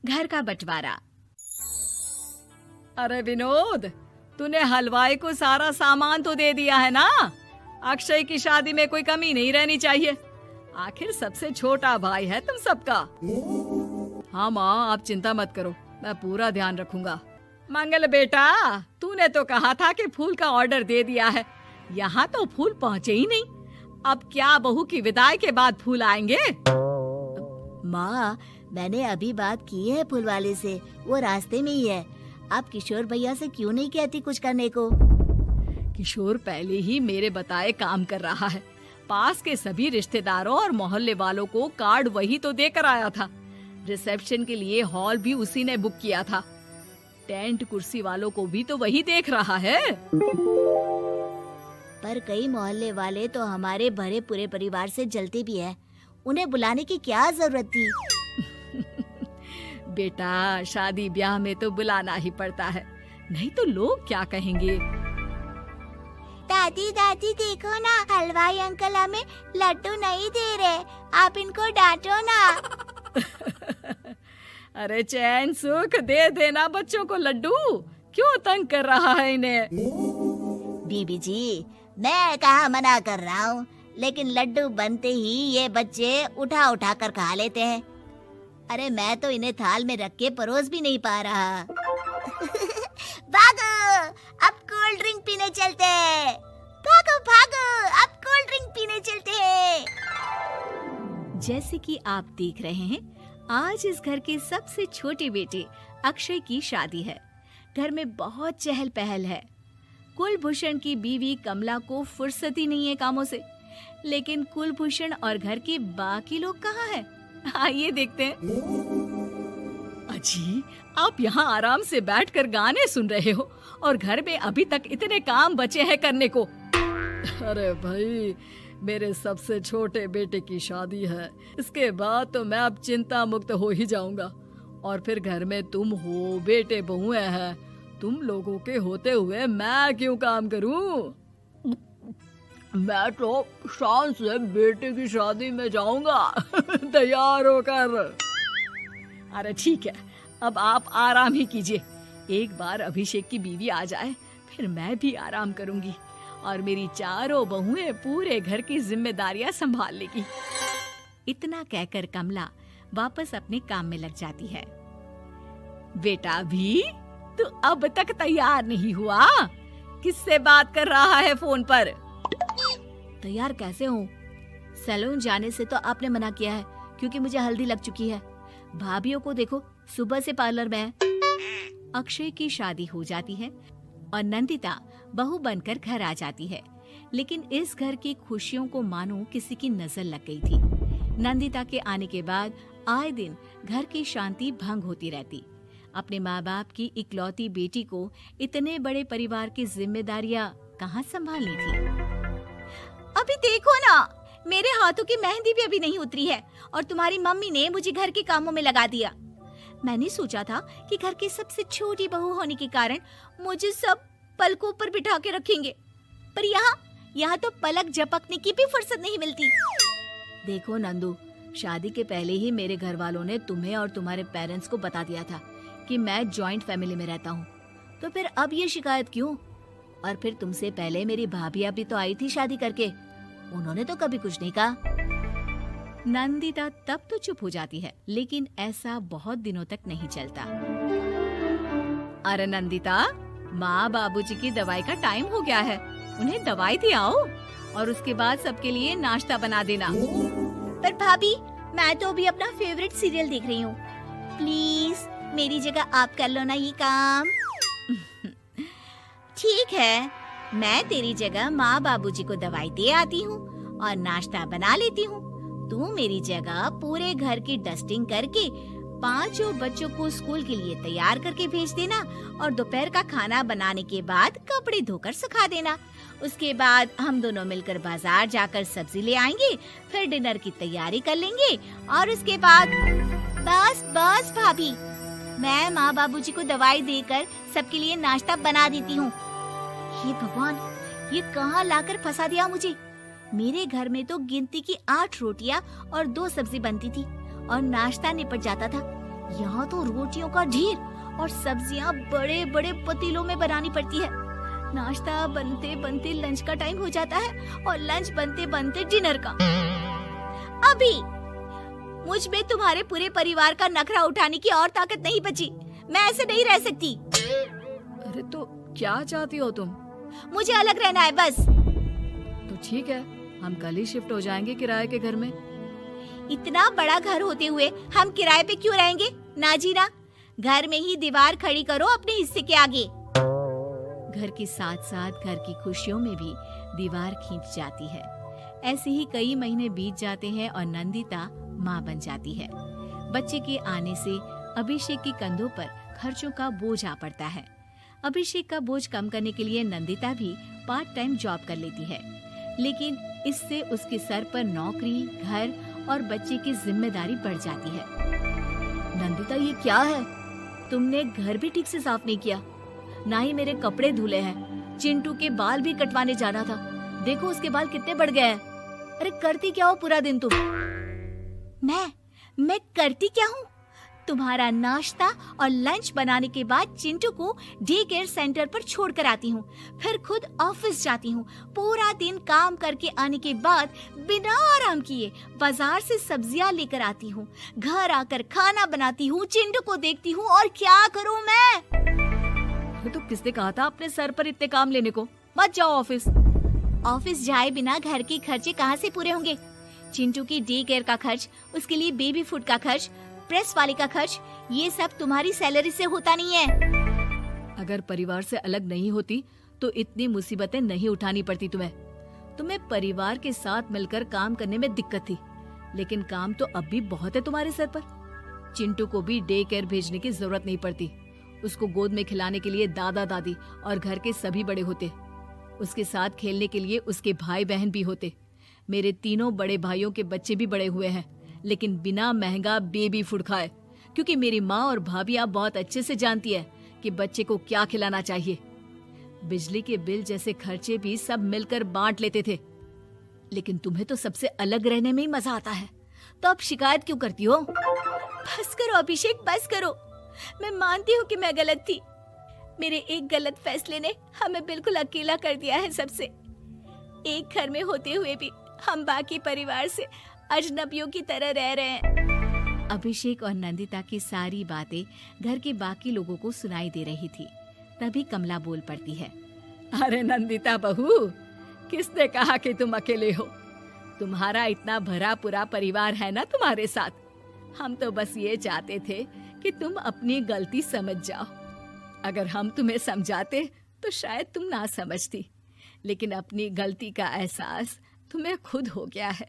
घर का बंटवारा। अरे विनोद, तूने हलवाई को सारा सामान तो दे दिया है ना? अक्षय की शादी में कोई कमी नहीं रहनी चाहिए। आखिर सबसे छोटा भाई है तुम सबका। हाँ माँ, आप चिंता मत करो, मैं पूरा ध्यान रखूंगा। मंगल बेटा, तूने तो कहा था कि फूल का ऑर्डर दे दिया है, यहाँ तो फूल पहुँचे ही नहीं। अब क्या बहू की विदाई के बाद फूल आएंगे? माँ, मैंने अभी बात की है फूल वाले से, वो रास्ते में ही है। आप किशोर भैया से क्यों नहीं कहती कुछ करने को? किशोर पहले ही मेरे बताए काम कर रहा है। पास के सभी रिश्तेदारों और मोहल्ले वालों को कार्ड वही तो देकर आया था। रिसेप्शन के लिए हॉल भी उसी ने बुक किया था। टेंट कुर्सी वालों को भी तो वही देख रहा है। पर कई मोहल्ले वाले तो हमारे भरे पूरे परिवार से जलते भी हैं। उन्हें बुलाने की क्या जरूरत थी? बेटा, शादी ब्याह में तो बुलाना ही पड़ता है, नहीं तो लोग क्या कहेंगे। दादी दादी देखो ना, हलवाई अंकल हमें लड्डू नहीं दे रहे, आप इनको डांटो ना। अरे चैन सुख दे देना बच्चों को लड्डू, क्यों तंग कर रहा है इन्हें? बीबी जी, मैं कहाँ मना कर रहा हूँ, लेकिन लड्डू बनते ही ये बच्चे उठा उठा कर खा लेते हैं। अरे मैं तो इन्हें थाल में रख के परोस भी नहीं पा रहा। भागो, अब कोल्ड ड्रिंक पीने चलते हैं। भागो भागो, अब कोल्ड ड्रिंक पीने चलते हैं। जैसे कि आप देख रहे हैं, आज इस घर के सबसे छोटे बेटे अक्षय की शादी है। घर में बहुत चहल पहल है। कुलभूषण की बीवी कमला को फुर्सत ही नहीं है कामों से, लेकिन कुलभूषण और घर के बाकी लोग कहाँ हैं? आइए देखते हैं। अजी, आप यहाँ आराम से बैठकर गाने सुन रहे हो और घर में अभी तक इतने काम बचे हैं करने को। अरे भाई, मेरे सबसे छोटे बेटे की शादी है, इसके बाद तो मैं अब चिंता मुक्त हो ही जाऊंगा। और फिर घर में तुम हो, बेटे बहुएं हैं, तुम लोगों के होते हुए मैं क्यों काम करूं? मैं तो शान से बेटे की शादी में जाऊंगा तैयार होकर। अरे ठीक है, अब आप आराम ही कीजिए। एक बार अभिषेक की बीवी आ जाए, फिर मैं भी आराम करूंगी और मेरी चारों बहुएं पूरे घर की जिम्मेदारियां संभाल लेगी। इतना कहकर कमला वापस अपने काम में लग जाती है। बेटा भी, तू अब तक तैयार नहीं हुआ? किससे बात कर रहा है फोन पर? तैयार कैसे हूँ? सैलून जाने से तो आपने मना किया है, क्योंकि मुझे हल्दी लग चुकी है। भाभियों को देखो, सुबह से पार्लर में है। अक्षय की शादी हो जाती है और नंदिता बहू बनकर घर आ जाती है, लेकिन इस घर की खुशियों को मानो किसी की नजर लग गई थी। नंदिता के आने के बाद आए दिन घर की शांति भंग होती रहती। अपने माँ बाप की इकलौती बेटी को इतने बड़े परिवार की जिम्मेदारियां कहाँ संभालनी थी? अभी देखो ना, मेरे हाथों की मेहंदी भी अभी नहीं उतरी है और तुम्हारी मम्मी ने मुझे घर के कामों में लगा दिया। मैंने सोचा था कि घर की सबसे छोटी बहू होने के कारण मुझे सब पलकों पर बिठा के रखेंगे, पर यहाँ तो पलक झपकने की भी फुर्सत नहीं मिलती। देखो नंदू, शादी के पहले ही मेरे घर वालों ने तुम्हें और तुम्हारे पेरेंट्स को बता दिया था कि मैं जॉइंट फैमिली में रहता हूँ, तो फिर अब ये शिकायत क्यों? और फिर तुमसे पहले मेरी भाभी भी तो आई थी शादी करके, उन्होंने तो कभी कुछ नहीं कहा। नंदिता तब तो चुप हो जाती है, लेकिन ऐसा बहुत दिनों तक नहीं चलता। अरे नंदिता, माँ बाबूजी की दवाई का टाइम हो गया है, उन्हें दवाई दी आओ और उसके बाद सबके लिए नाश्ता बना देना। पर भाभी, मैं तो अभी अपना फेवरेट सीरियल देख रही हूँ, प्लीज मेरी जगह आप कर लो ना ये काम। ठीक है, मैं तेरी जगह माँ बाबूजी को दवाई दे आती हूँ और नाश्ता बना लेती हूँ। तू मेरी जगह पूरे घर की डस्टिंग करके 5 बच्चों को स्कूल के लिए तैयार करके भेज देना और दोपहर का खाना बनाने के बाद कपड़े धोकर सुखा देना। उसके बाद हम दोनों मिलकर बाजार जाकर सब्जी ले आएंगे, फिर डिनर की तैयारी कर लेंगे और उसके बाद बस भाभी, मैं माँ बाबूजी को दवाई देकर सबके लिए नाश्ता बना देती हूँ। हे भगवान, ये कहाँ लाकर फंसा दिया मुझे। मेरे घर में तो गिनती की 8 रोटियां और 2 सब्जी बनती थी और नाश्ता निपट जाता था, यहाँ तो रोटियों का ढेर और सब्जियाँ बड़े बड़े पतीलों में बनानी पड़ती है। नाश्ता बनते बनते लंच का टाइम हो जाता है और लंच बनते बनते डिनर का। अभी मुझ में तुम्हारे पूरे परिवार का नखरा उठाने की और ताकत नहीं बची। मैं ऐसे नहीं रह सकती। अरे तो क्या चाहती हो तुम? मुझे अलग रहना है बस। तो ठीक है, हम कल ही शिफ्ट हो जाएंगे किराए के घर में। इतना बड़ा घर होते हुए हम किराए पे क्यों रहेंगे? ना जी ना, घर में ही दीवार खड़ी करो अपने हिस्से के आगे। घर के साथ साथ घर की खुशियों में भी दीवार खींच जाती है। ऐसे ही कई महीने बीत जाते हैं और नंदिता माँ बन जाती है। बच्चे के आने से अभिषेक के कंधों पर खर्चों का बोझ आ पड़ता है। अभिषेक का बोझ कम करने के लिए नंदिता भी पार्ट टाइम जॉब कर लेती है, लेकिन इससे उसके सर पर नौकरी, घर और बच्चे की जिम्मेदारी बढ़ जाती है। नंदिता, ये क्या है? तुमने घर भी ठीक से साफ नहीं किया, ना ही मेरे कपड़े धुले हैं। चिंटू के बाल भी कटवाने जाना था, देखो उसके बाल कितने बढ़ गए हैं। अरे करती क्या हो पूरा दिन तुम? मैं करती क्या हूँ? तुम्हारा नाश्ता और लंच बनाने के बाद चिंटू को डे केयर सेंटर पर छोड़ कर आती हूँ, फिर खुद ऑफिस जाती हूँ। पूरा दिन काम करके आने के बाद बिना आराम किए बाजार से सब्जियाँ लेकर आती हूँ, घर आकर खाना बनाती हूँ, चिंटू को देखती हूँ और क्या करूँ मैं? तो किसने कहा था अपने सर पर इतने काम लेने को? मत जाओ ऑफिस। ऑफिस जाए बिना घर के खर्चे कहाँ से पूरे होंगे? चिंटू की डे केयर का खर्च, उसके लिए बेबी फूड का खर्च, प्रेस वाले का खर्च, ये सब तुम्हारी सैलरी से होता नहीं है। अगर परिवार से अलग नहीं होती तो इतनी मुसीबतें नहीं उठानी पड़ती तुम्हें परिवार के साथ मिलकर काम करने में दिक्कत थी, लेकिन काम तो अब भी बहुत है तुम्हारे सर पर। चिंटू को भी डे केयर भेजने की जरूरत नहीं पड़ती। उसको गोद में खिलाने के लिए दादा दादी और घर के सभी बड़े होते। उसके साथ खेलने के लिए उसके भाई बहन भी होते। मेरे तीनों बड़े भाइयों के बच्चे भी बड़े हुए हैं, लेकिन बिना महंगा बेबी फूड खाए, क्योंकि मेरी माँ और भाभियाँ बहुत अच्छे से जानती है कि बच्चे को क्या खिलाना चाहिए। बिजली के बिल जैसे खर्चे भी सब मिलकर बांट लेते थे, लेकिन तुम्हें तो सबसे अलग रहने में ही मजा आता है, तो अब शिकायत क्यों करती हो? बस करो अभिषेक, बस करो। मैं मानती हूँ कि मैं गलत थी। मेरे एक गलत फैसले ने हमें बिल्कुल अकेला कर दिया है सबसे। एक घर में होते हुए भी हम बाकी परिवार से अजनबियों की तरह रह रहे हैं। अभिषेक और नंदिता की सारी बातें घर के बाकी लोगों को सुनाई दे रही थी। तभी कमला बोल पड़ती है। अरे नंदिता बहू, किसने कहा कि तुम अकेले हो? तुम्हारा इतना भरा पूरा परिवार है ना तुम्हारे साथ। हम तो बस ये चाहते थे कि तुम अपनी गलती समझ जाओ। अगर हम तुम्हें समझाते तो शायद तुम ना समझती, लेकिन अपनी गलती का एहसास तुम्हें खुद हो गया है,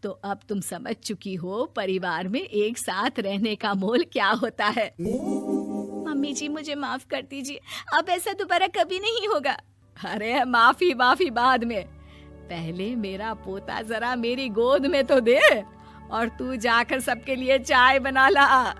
तो अब तुम समझ चुकी हो परिवार में एक साथ रहने का मोल क्या होता है। मम्मी जी, मुझे माफ कर दीजिए, अब ऐसा दोबारा कभी नहीं होगा। अरे माफी बाद में, पहले मेरा पोता जरा मेरी गोद में तो दे, और तू जाकर सबके लिए चाय बना ला।